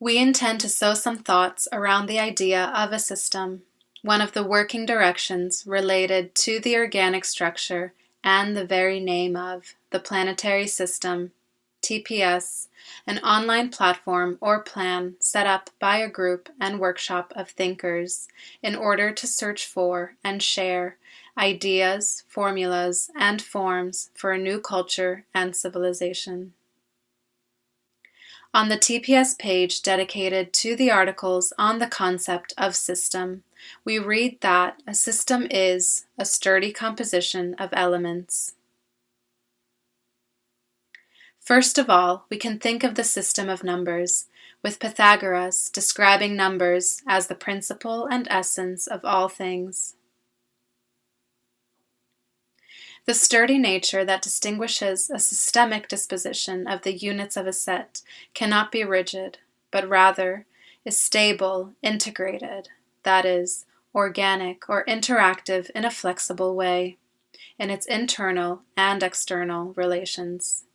We intend to sow some thoughts around the idea of a system, one of the working directions related to the organic structure and the very name of the Planetary System, TPS, an online platform or plan set up by a group and workshop of thinkers in order to search for and share ideas, formulas, and forms for a new culture and civilization. On the TPS page dedicated to the articles on the concept of system, we read that a system is a sturdy composition of elements. First of all, we can think of the system of numbers, with Pythagoras describing numbers as the principle and essence of all things. The sturdy nature that distinguishes a systemic disposition of the units of a set cannot be rigid, but rather is stable, integrated, that is, organic or interactive in a flexible way, in its internal and external relations.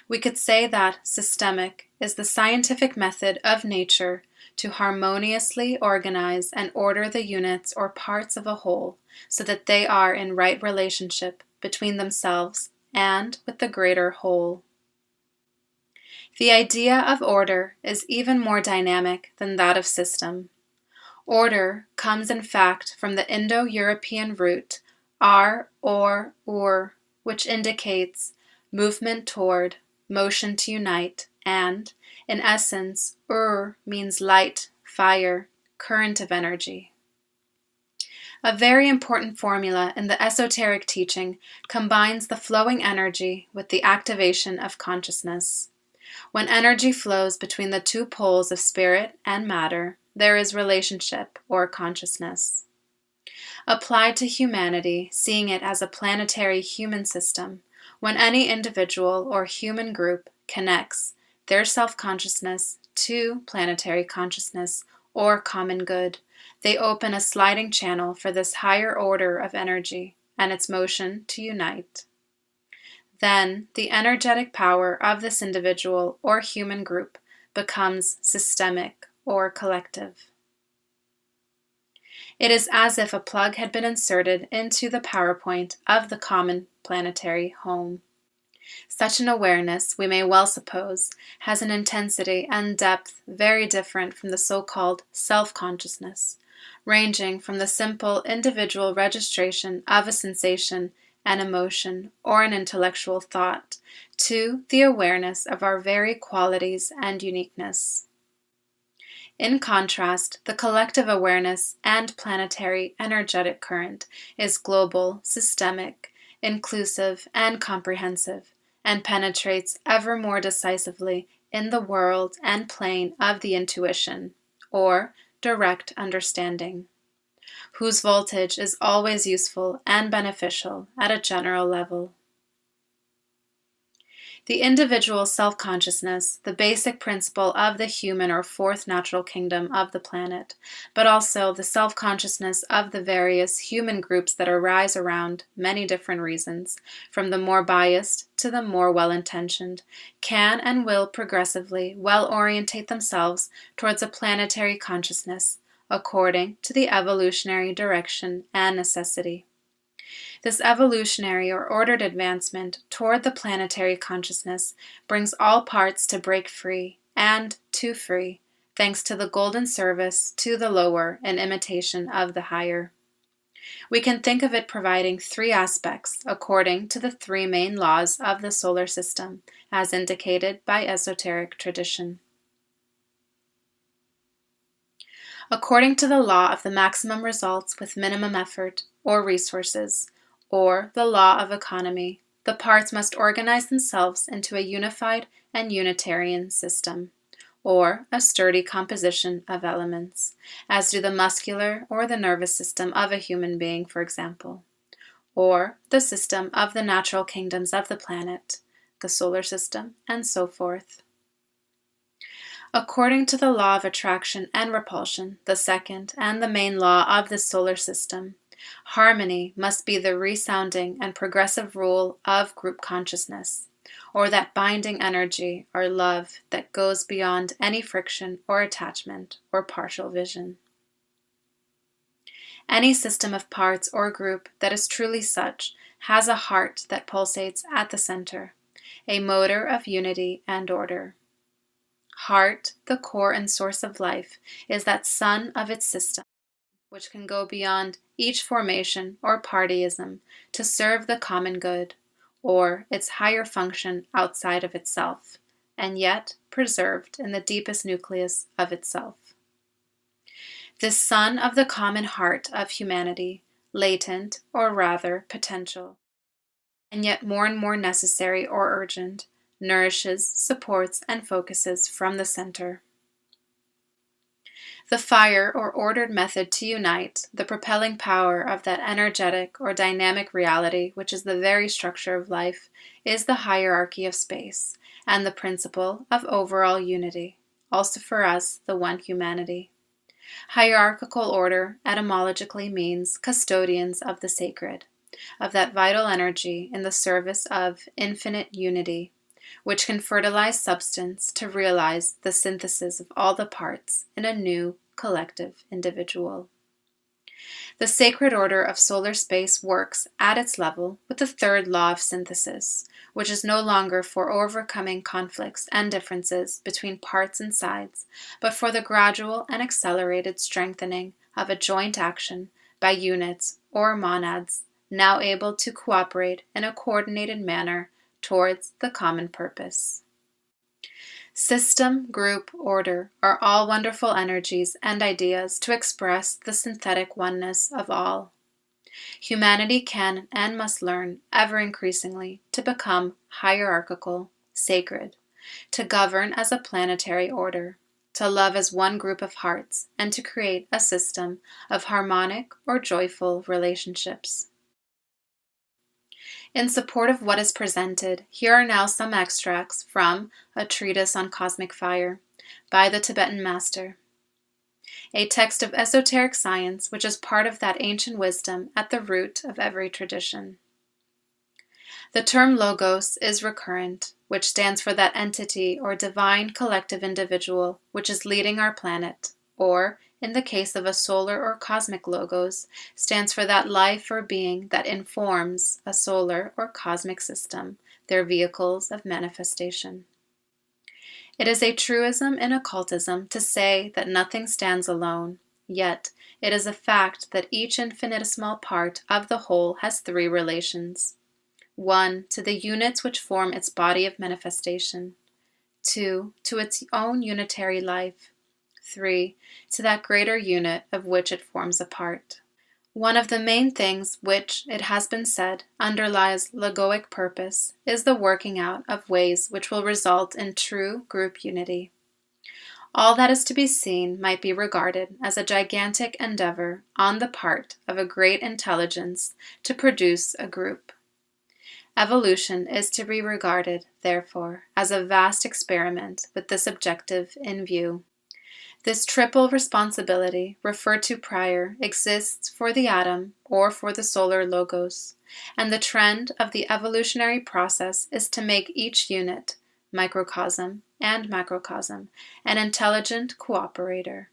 We could say that systemic is the scientific method of nature to harmoniously organize and order the units or parts of a whole so that they are in right relationship between themselves and with the greater whole. The idea of order is even more dynamic than that of system. Order comes in fact from the Indo-European root ar or ur, which indicates movement toward, motion to unite, and, in essence, means light, fire, current of energy. A very important formula in the esoteric teaching combines the flowing energy with the activation of consciousness. When energy flows between the two poles of spirit and matter, there is relationship or consciousness. Applied to humanity, seeing it as a planetary human system, when any individual or human group connects their self-consciousness to planetary consciousness or common good, they open a sliding channel for this higher order of energy and its motion to unite. Then the energetic power of this individual or human group becomes systemic or collective. It is as if a plug had been inserted into the power point of the common planetary home. Such an awareness, we may well suppose, has an intensity and depth very different from the so-called self-consciousness, ranging from the simple individual registration of a sensation, an emotion, or an intellectual thought, to the awareness of our very qualities and uniqueness. In contrast, the collective awareness and planetary energetic current is global, systemic, inclusive, and comprehensive, and penetrates ever more decisively in the world and plane of the intuition, or direct understanding, whose voltage is always useful and beneficial at a general level. The individual self-consciousness, the basic principle of the human or fourth natural kingdom of the planet, but also the self-consciousness of the various human groups that arise around many different reasons, from the more biased to the more well-intentioned, can and will progressively well-orientate themselves towards a planetary consciousness, according to the evolutionary direction and necessity. This evolutionary or ordered advancement toward the planetary consciousness brings all parts to break free and to free, thanks to the golden service to the lower in imitation of the higher. We can think of it providing three aspects according to the three main laws of the solar system, as indicated by esoteric tradition. According to the law of the maximum results with minimum effort or resources, or the law of economy, the parts must organize themselves into a unified and unitarian system, or a sturdy composition of elements, as do the muscular or the nervous system of a human being, for example, or the system of the natural kingdoms of the planet, the solar system, and so forth. According to the law of attraction and repulsion, the second and the main law of the solar system, harmony must be the resounding and progressive rule of group consciousness, or that binding energy or love that goes beyond any friction or attachment or partial vision. Any system of parts or group that is truly such has a heart that pulsates at the center, a motor of unity and order. Heart, the core and source of life, is that sun of its system, which can go beyond each formation or partyism to serve the common good, or its higher function outside of itself, and yet preserved in the deepest nucleus of itself. This sun of the common heart of humanity, latent, or rather potential, and yet more and more necessary or urgent, nourishes, supports, and focuses from the center. The fire or ordered method to unite the propelling power of that energetic or dynamic reality which is the very structure of life is the hierarchy of space and the principle of overall unity, also for us the one humanity. Hierarchical order etymologically means custodians of the sacred, of that vital energy in the service of infinite unity, which can fertilize substance to realize the synthesis of all the parts in a new collective individual. The sacred order of solar space works at its level with the third law of synthesis, which is no longer for overcoming conflicts and differences between parts and sides, but for the gradual and accelerated strengthening of a joint action by units or monads now able to cooperate in a coordinated manner towards the common purpose. System, group, order are all wonderful energies and ideas to express the synthetic oneness of all. Humanity can and must learn ever increasingly to become hierarchical, sacred, to govern as a planetary order, to love as one group of hearts, and to create a system of harmonic or joyful relationships. In support of what is presented, here are now some extracts from a Treatise on Cosmic Fire by the Tibetan Master, a text of esoteric science which is part of that ancient wisdom at the root of every tradition. The term logos is recurrent, which stands for that entity or divine collective individual which is leading our planet, or, in the case of a solar or cosmic logos, stands for that life or being that informs a solar or cosmic system, their vehicles of manifestation. It is a truism in occultism to say that nothing stands alone, yet it is a fact that each infinitesimal part of the whole has three relations. 1. To the units which form its body of manifestation. 2. To its own unitary life. 3. To that greater unit of which it forms a part. One of the main things which, it has been said, underlies logoic purpose is the working out of ways which will result in true group unity. All that is to be seen might be regarded as a gigantic endeavor on the part of a great intelligence to produce a group. Evolution is to be regarded, therefore, as a vast experiment with this objective in view. This triple responsibility, referred to prior, exists for the atom or for the solar logos, and the trend of the evolutionary process is to make each unit, microcosm and macrocosm, an intelligent cooperator,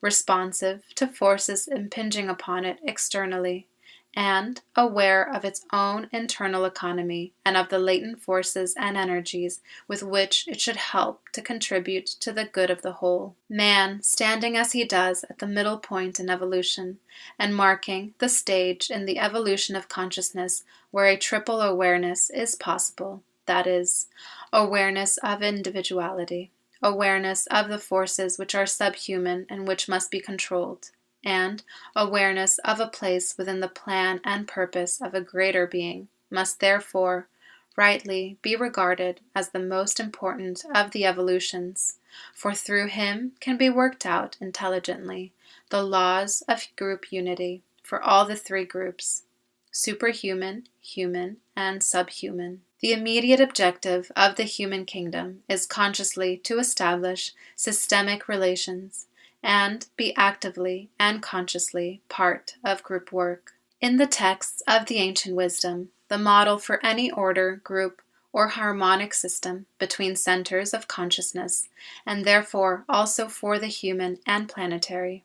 responsive to forces impinging upon it externally, and aware of its own internal economy and of the latent forces and energies with which it should help to contribute to the good of the whole. Man, standing as he does at the middle point in evolution, and marking the stage in the evolution of consciousness where a triple awareness is possible, that is, awareness of individuality, awareness of the forces which are subhuman and which must be controlled, and awareness of a place within the plan and purpose of a greater being must therefore rightly be regarded as the most important of the evolutions, for through him can be worked out intelligently the laws of group unity for all the three groups, superhuman, human, and subhuman. The immediate objective of the human kingdom is consciously to establish systemic relations and be actively and consciously part of group work. In the texts of the ancient wisdom, the model for any order, group, or harmonic system between centers of consciousness, and therefore also for the human and planetary,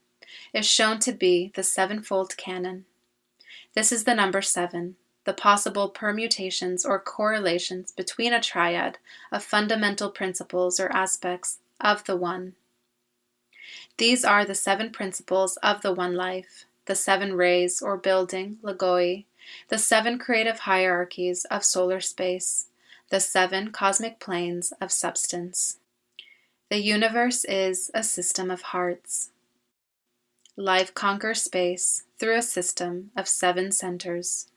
is shown to be the sevenfold canon. This is the number 7, the possible permutations or correlations between a triad of fundamental principles or aspects of the One. These are the 7 principles of the One Life, the 7 rays or building, logoi, the 7 creative hierarchies of solar space, the 7 cosmic planes of substance. The universe is a system of hearts. Life conquers space through a system of 7 centers.